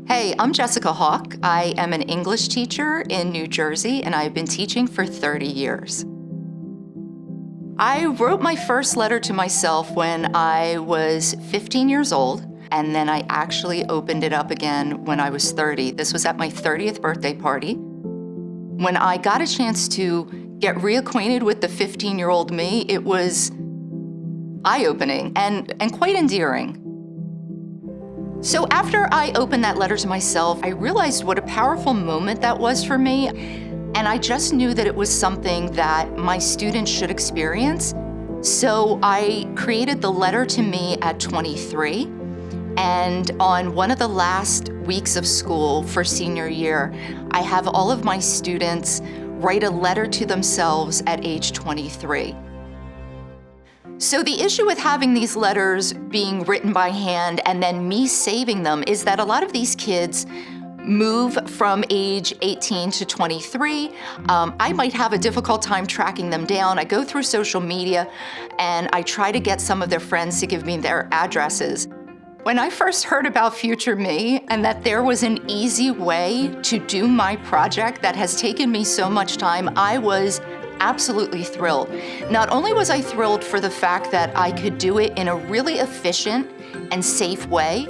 Hey, I'm Jessica Hawk. I am an English teacher in New Jersey, and I've been teaching for 30 years. I wrote my first letter to myself when I was 15 years old, and then I actually opened it up again when I was 30. This was at my 30th birthday party. When I got a chance to get reacquainted with the 15-year-old me, it was eye-opening and quite endearing. So after I opened that letter to myself, I realized what a powerful moment that was for me, and I just knew that it was something that my students should experience. So I created the letter to me at 23, and on one of the last weeks of school for senior year, I have all of my students write a letter to themselves at age 23. So the issue with having these letters being written by hand and then me saving them is that a lot of these kids move from age 18 to 23. I might have a difficult time tracking them down. I go through social media and I try to get some of their friends to give me their addresses. When I first heard about Future Me and that there was an easy way to do my project that has taken me so much time, I was absolutely thrilled. Not only was I thrilled for the fact that I could do it in a really efficient and safe way,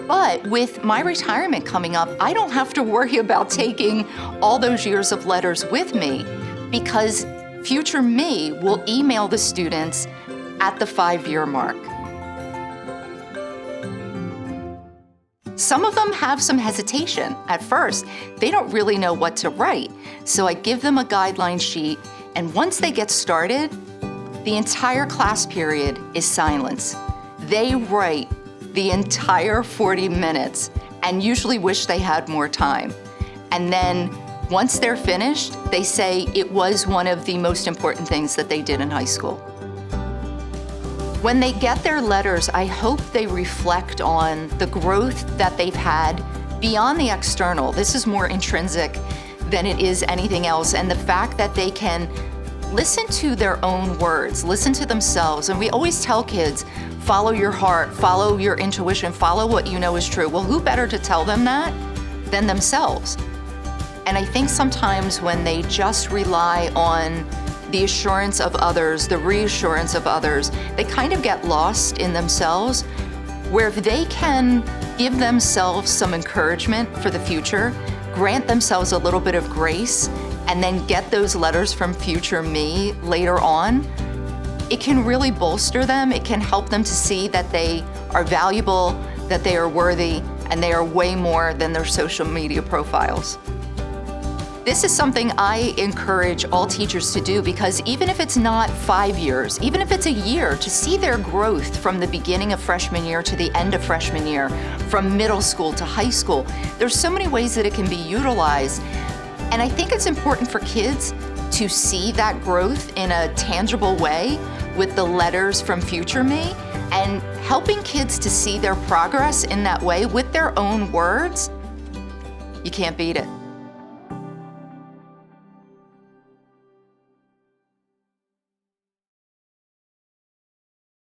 but with my retirement coming up, I don't have to worry about taking all those years of letters with me because Future Me will email the students at the 5-year mark. Some of them have some hesitation at first. They don't really know what to write. So I give them a guideline sheet, and once they get started, the entire class period is silence. They write the entire 40 minutes and usually wish they had more time. And then once they're finished, they say it was one of the most important things that they did in high school. When they get their letters, I hope they reflect on the growth that they've had beyond the external. This is more intrinsic than it is anything else. And the fact that they can listen to their own words, listen to themselves. And we always tell kids, follow your heart, follow your intuition, follow what you know is true. Well, who better to tell them that than themselves? And I think sometimes when they just rely on the assurance of others, the reassurance of others, they kind of get lost in themselves, where if they can give themselves some encouragement for the future, grant themselves a little bit of grace, and then get those letters from Future Me later on, it can really bolster them. It can help them to see that they are valuable, that they are worthy, and they are way more than their social media profiles. This is something I encourage all teachers to do because even if it's not 5 years, even if it's a year, to see their growth from the beginning of freshman year to the end of freshman year, from middle school to high school, there's so many ways that it can be utilized. And I think it's important for kids to see that growth in a tangible way with the letters from Future Me, and helping kids to see their progress in that way with their own words, you can't beat it.